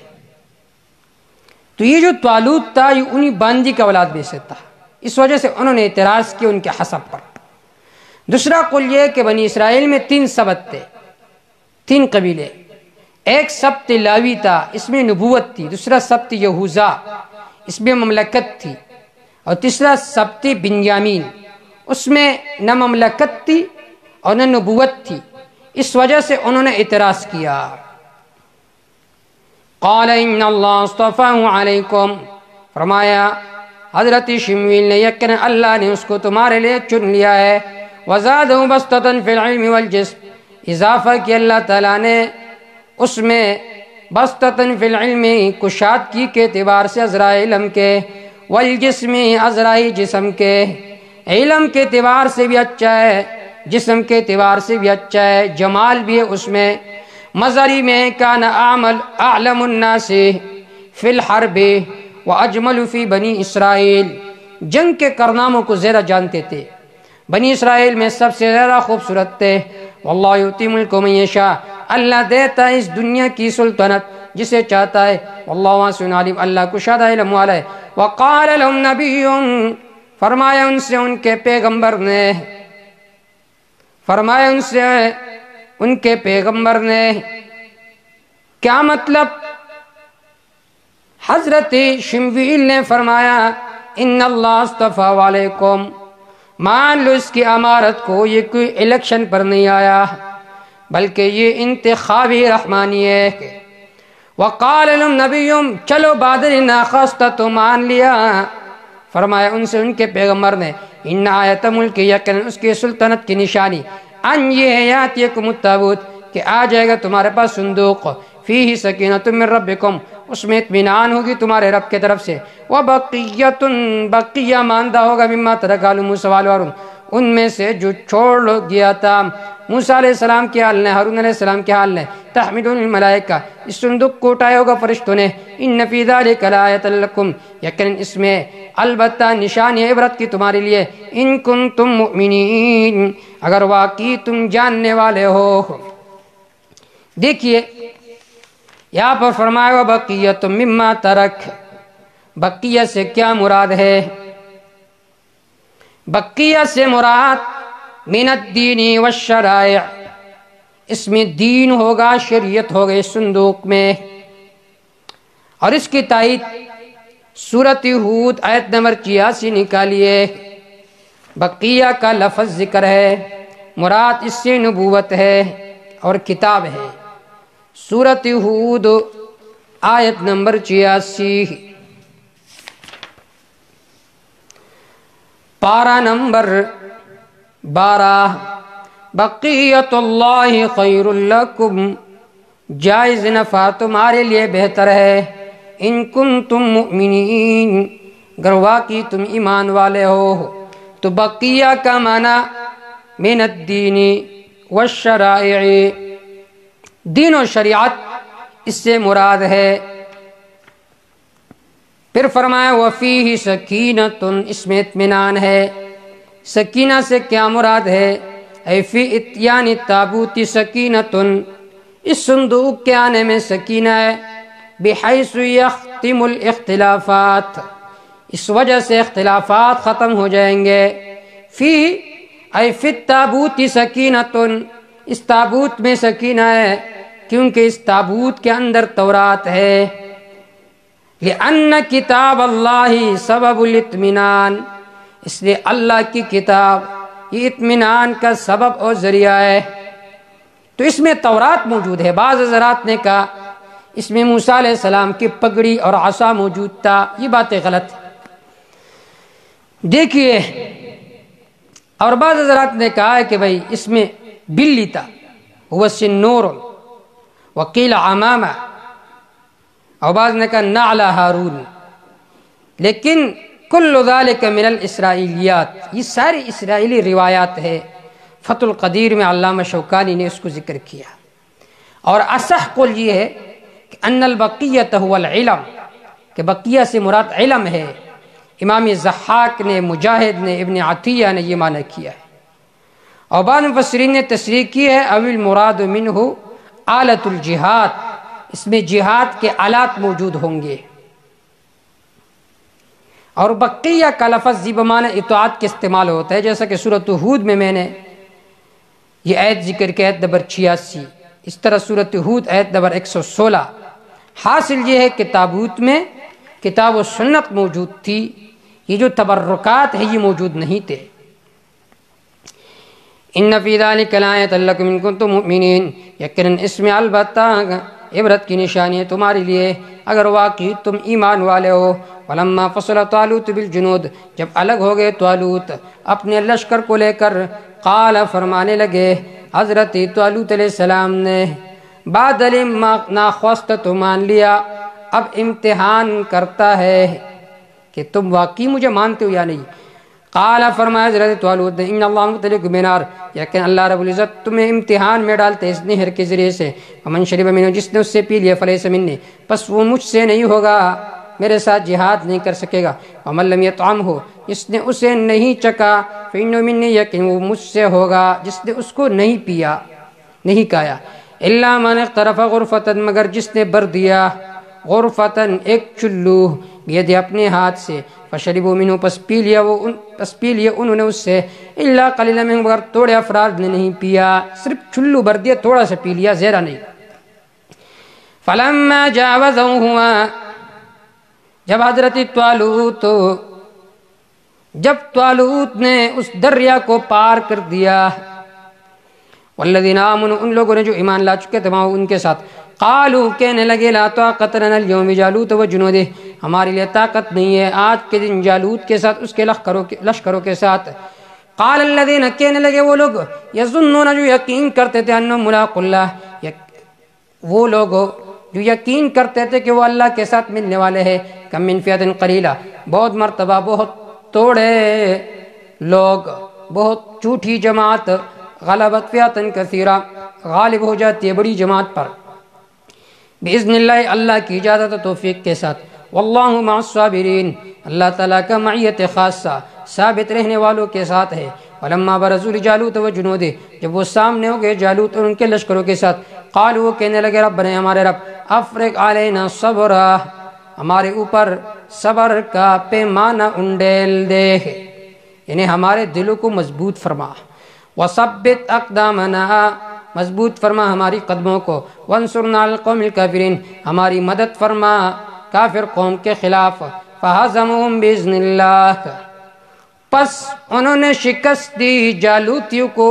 تو تو یہ جو طالوت تھا یہ انہی باندی کا اولاد میں سے تھا، اس وجہ سے انہوں نے اعتراض کیا ان کے حسب پر۔ دوسرا قول یہ کہ بنی اسرائیل میں 3 سبت تھے، 3 قبیلے۔ ایک سبت لاوی تھا، اس میں نبوت تھی۔ دوسرا سبت یہوذا، اس میں مملکت تھی۔ اور تیسرا سبت بنیامین، اس میں نہ مملکت تھی اور نہ نبوت تھی، اس وجہ سے انہوں نے اعتراض کیا۔ قال ان اللہ اصطفاہ علیکم، فرمایا حضرت شمویل نے یقینا اللہ نے اس کو تمہارے لیے چن لیا ہے۔ وزادہ بسطۃ فی العلم والجسم، اضافہ کیا اللہ تعالیٰ نے اس میں بسطۃ فی العلم، کشادگی کے اعتبار سے عذرائے علم کے، والجسم عذرائے جسم کے، علم کے اعتبار سے بھی اچھا ہے، جسم کے اعتبار سے بھی اچھا ہے، جمال بھی ہے اس میں۔ مظہری میں کان اعلم الناس فی الحرب واجمل فی بنی اسرائیل، جنگ کے کارناموں کو زیادہ جانتے تھے، بنی اسرائیل میں سب سے زیادہ خوبصورت تھے۔ واللہ یؤتی ملک من یشاء، اللہ دیتا ہے اس دنیا کی سلطنت جسے چاہتا ہے۔ واللہ واسع علیم، اللہ کشادہ علم والا ہے۔ وقال لهم نبیہم، فرمایا ان سے ان کے پیغمبر نے، فرمایا ان سے ان کے پیغمبر نے، کیا مطلب؟ حضرت شمویل نے فرمایا ان اللہ اصطفیٰ علیکم، مان لو اس کی امارت کو، یہ کوئی الیکشن پر نہیں آیا بلکہ یہ انتخابی رحمانی ہے۔ وقال لهم نبیہم، چلو بادر ناخواستہ تو مان لیا، فرمایا ان سے ان کے پیغمبر نے ان آیت ملک، یقین اس کی سلطنت کی نشانی، ان یہ ہے یاتیکم التابوت، کہ آ جائے گا تمہارے پاس صندوق، فیہ سکینۃ من ربکم، اس میں اطمینان ہوگی تمہارے رب کے طرف سے، وبقیۃ، بقیہ ماندہ ہوگا مما ترک آل موسیٰ وہارون، ان میں سے جو چھوڑ گیا تھا موسیٰ علیہ السلام کے حال نے، ہارون علیہ السلام کے حال نے، تحملون الملائکہ، اس صندوق کو اٹھایا ہوگا فرشتوں نے، ان فی ذلک لآیۃ لکم، یقین اس میں البتہ نشانی عبرت کی تمہارے لیے، ان کنتم مؤمنین، اگر واقعی تم جاننے والے ہو۔ دیکھیے یہاں پر فرمایا وبقیۃ مما ترک، بقیہ سے کیا مراد ہے؟ بقیہ سے مراد من الدین والشرائع، اس میں دین ہوگا، شریعت ہوگا اس صندوق میں۔ اور اس کی تائید سورۃ ہود آیت نمبر 86 نکالیے، بقیہ کا لفظ ذکر ہے، مراد اس سے نبوت ہے اور کتاب ہے۔ سورۃ ہود آیت نمبر 86، پارہ نمبر 12، بقیت اللہ خیر لکم، جائز نفع تمہارے لیے بہتر ہے، ان کنتم مؤمنین، اگر واقعی تم ایمان والے ہو۔ تو بقیہ کا معنی من الدین والشرائع، دین و شریعت اس سے مراد ہے۔ پھر فرمایا وفیہ سکینۃ، اس میں اطمینان ہے۔ سکینہ سے کیا مراد ہے؟ اے فی اتیان التابوت سکینۃ، اس صندوق کے آنے میں سکینہ ہے، بحیث یختم الاختلافات، اس وجہ سے اختلافات ختم ہو جائیں گے۔ فی اے فی التابوت سکینۃ، اس تابوت میں سکینہ ہے کیونکہ اس تابوت کے اندر تورات ہے۔ لأن کتاب اللہ سبب الاطمینان، اس لیے اللہ کی کتاب یہ اطمینان کا سبب اور ذریعہ ہے۔ تو اس میں تورات موجود ہے۔ بعض حضرات نے کہا اس میں موسیٰ علیہ السلام کی پگڑی اور عصا موجود تھا، یہ باتیں غلط ہیں۔ دیکھیے، اور بعض حضرات نے کہا ہے کہ بھائی اس میں بلی تھا، وہ سنور، وقیل عمامہ، اور بعض نے کہا نعل ہارون، لیکن کل ذالک من الاسرائیلیات، یہ ساری اسرائیلی روایات ہے۔ فتح القدیر میں علامہ شوکانی نے اس کو ذکر کیا۔ اور اصح قول یہ ہے کہ ان البقیۃ هو العلم، کہ بقیہ سے مراد علم ہے۔ امام ضحاک نے، مجاہد نے، ابن عطیہ نے یہ معنی کیا ہے۔ اور بعض مفسرین نے تصریح کی ہے او المراد منہ آلۃ الجہاد، اس میں جہاد کے آلات موجود ہوں گے۔ اور بقیہ کا لفظ بمعنی اطاعت کے استعمال ہوتا ہے، جیسا کہ سورۃ ہود میں نے یہ آیت ذکر کی، آیت نمبر 86، اس طرح سورۃ ہود آیت نمبر 116۔ حاصل یہ ہے کہ تابوت میں کتاب و سنت موجود تھی، یہ جو تبرکات ہیں یہ موجود نہیں تھے۔ ان فی ذلک لآیۃ لکم ان کنتم مؤمنین، یقیناً اس میں البتہ عبرت کی نشانی ہے تمہارے لیے اگر واقعی تم ایمان والے ہو۔ ولما فصل طالوت بالجنود، جب الگ ہو گئے طالوت اپنے لشکر کو لے کر، قال فرمانے لگے حضرت طالوت علیہ السلام نے، بعد علم ناخواست تو مان لیا، اب امتحان کرتا ہے کہ تم واقعی مجھے مانتے ہو یا نہیں۔ قال فرمایا حضرت طالوت نے، ان اللہ مبتلیکم بنار، یقین اللہ رب العزت تمہیں امتحان میں ڈالتے اس نہر کے ذریعے سے، ومن شرب منہ، جس نے اس سے پی لیا، فلیس منی، پس وہ مجھ سے نہیں ہوگا، میرے ساتھ جہاد نہیں کر سکے گا، ومن لم یطعمہ، جس نے اسے نہیں چکا، فإنہ منی، یقین وہ مجھ سے ہوگا، جس نے اس کو نہیں پیا نہیں کھایا، الا من اغترف غرفۃ، مگر جس نے بھر دیا غرفتن ایک چلو، بیدی اپنے ہاتھ سے، فشربوا منہ، پس پی لیا انہوں نے اس سے، الا قلیلا منہم، مگر تھوڑے افراد نے نہیں پیا، صرف چلو بھر دیا، تھوڑا سا پی لیا، زیادہ نہیں۔ فلما جاوزہ ہوا، جب حضرت طالوت نے اس دریا کو پار کر دیا، والذین آمنوا، ان لوگوں نے جو ایمان لا چکے تھے وہاں ان کے ساتھ، قالوا، کہنے لگے، لا طاقت لنا اليوم بجالوت وجنودہ، ہمارے لیے طاقت نہیں ہے آج کے دن جالوت کے ساتھ اس کے لشکروں کے ساتھ۔ قال الذین، کہنے لگے وہ لوگ، یظنون، جو یقین کرتے تھے، انہم ملاقو اللہ، وہ لوگ جو یقین کرتے تھے کہ وہ اللہ کے ساتھ ملنے والے ہیں، کم من فئۃ قلیلہ، بہت مرتبہ بہت توڑے لوگ، بہت جھوٹی جماعت، غلبت فئۃ کثیرہ، غالب ہو جاتی ہے بڑی جماعت پر، باذن اللہ، اللہ کی اجازت و توفیق کے ساتھ، واللہ مع الصابرین، اللہ تعالیٰ کا معیت خاصہ ثابت رہنے والوں کے ساتھ ہے۔ ولما برزوا لجالوت وجنودہ، جب وہ سامنے ہو گئے جالوت اور ان کے لشکروں کے ساتھ، قالوا، وہ کہنے لگے، ربنا، ہمارے رب، افرغ علینا صبرا، ہمارے اوپر صبر کا پیمانہ انڈیل دے، یعنی ہمارے دلوں کو مضبوط فرما، وثبت اقدامنا، مضبوط فرما ہماری قدموں کو، وانصرنا علی القوم الکافرین، ہماری مدد فرما کافر قوم کے خلاف، فہزموہم باذن اللہ، پس انہوں نے شکست دی جالوتیوں کو،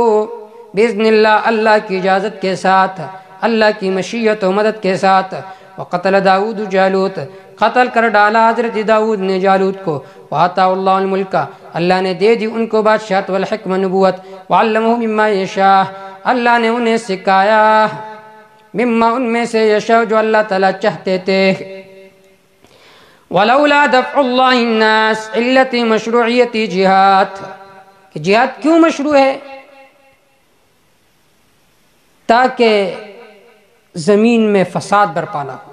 باذن اللہ، اللہ کی اجازت کے ساتھ، اللہ کی مشیت و مدد کے ساتھ۔ وقتل داؤد جالوت، قتل کر ڈالا حضرت داؤد نے جالوت کو، وآتاہ اللہ الملک، اللہ نے دے دی ان کو بادشاہت، والحکمہ، نبوت، وعلمہ مما یشاء، اللہ نے انہیں سکھایا، مما، ان میں سے، یشاء، جو اللہ تعالیٰ چاہتے تھے۔ ولولا دفع اللہ الناس، علت مشروعیت جہاد، کہ جہاد کیوں مشروع ہے؟ تاکہ زمین میں فساد برپا نہ ہو۔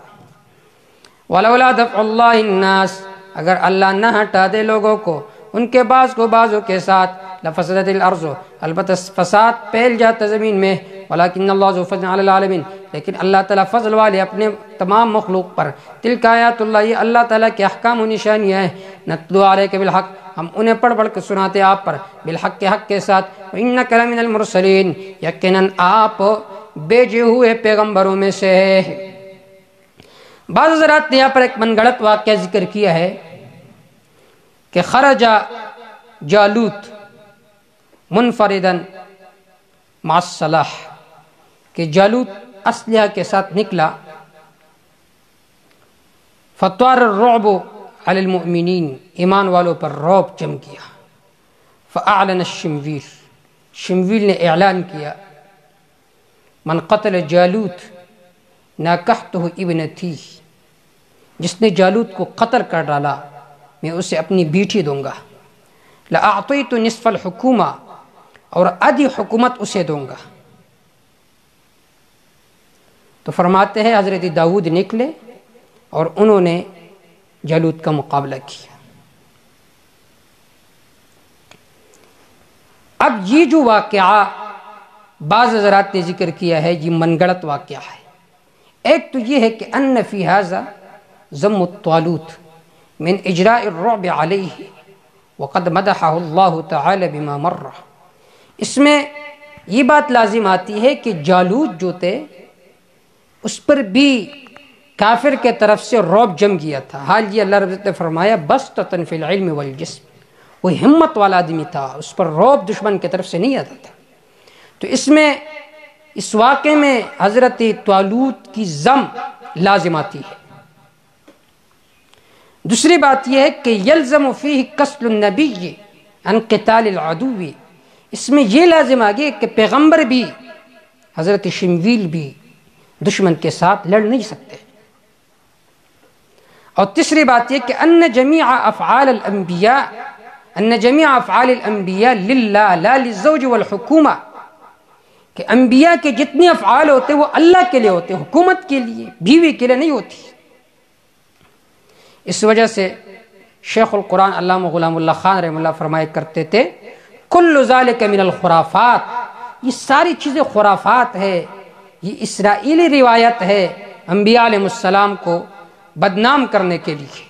ولولا دفع اللہ الناس، اگر اللہ نہ ہٹا دے لوگوں کو ان کے بعض کو بعضوں کے ساتھ، لفسدت الارض، البتہ فساد پھیل جاتا زمین میں، ولکن اللہ ذو فضل علی العالمین، لیکن اللہ تعالیٰ فضل والے اپنے تمام مخلوق پر۔ تلک آیات اللہ، یہ اللہ تعالیٰ کے احکام و نشانیاں ہیں، نتلو علیک بالحق، ہم انہیں پڑھ پڑھ کے سناتے آپ پر، بالحق، کے حق کے ساتھ، وانک لمن المرسلین، یقیناً آپ بھیجے ہوئے پیغمبروں میں سے ہے۔ بعض حضرات نے یہاں پر ایک من گھڑت واقعہ ذکر کیا ہے کہ خرج جالوت منفردن مع السلاح، کہ جالوت اسلحہ کے ساتھ نکلا، فطار الرعب علی المؤمنین، ایمان والوں پر رعب جم کیا، فاعلن الشمویل، شمویل نے اعلان کیا، من قتل جالوت ناکحتہ ابنتی، جس نے جالوت کو قتل کر ڈالا میں اسے اپنی بیٹی دوں گا، لأعطیت نصف الحکومہ، اور آدھی حکومت اسے دوں گا۔ تو فرماتے ہیں حضرت داؤد نکلے اور انہوں نے جالوت کا مقابلہ کیا۔ اب یہ جو واقعہ بعض حضرات نے ذکر کیا ہے، یہ من گڑت واقعہ ہے۔ ایک تو یہ ہے کہ ان فی ھذا ذم طالوت، من اجراء الرعب علیہ وقد مدحہ اللہ تعالی بما مر. اس میں یہ بات لازم آتی ہے کہ جالوت جو تھے اس پر بھی کافر کے طرف سے رعب جم گیا تھا. حال یہ اللہ رب نے فرمایا بسطۃ فی العلم والجسم، وہ ہمت والا آدمی تھا، اس پر رعب دشمن کی طرف سے نہیں آتا تھا. تو اس واقعے میں حضرت طالوت کی ذم لازم آتی ہے. دوسری بات یہ ہے کہ یلزم فیہ قصد النبی عن قتال العدو، اس میں یہ لازم آگے کہ پیغمبر بھی حضرت شمویل بھی دشمن کے ساتھ لڑ نہیں سکتے. اور تیسری بات یہ کہ ان جمیع افعال الانبیاء للہ لا للزوج والحکومہ، کہ انبیاء کے جتنے افعال ہوتے وہ اللہ کے لیے ہوتے، حکومت کے لیے، بیوی کے لیے نہیں ہوتی. اس وجہ سے شیخ القرآن علامہ غلام اللہ خان رحمہ اللہ فرمایا کرتے تھے کل ذالک من الخرافات، یہ ساری چیزیں خرافات ہے، یہ اسرائیلی روایت ہے انبیاء علیہ السلام کو بدنام کرنے کے لیے.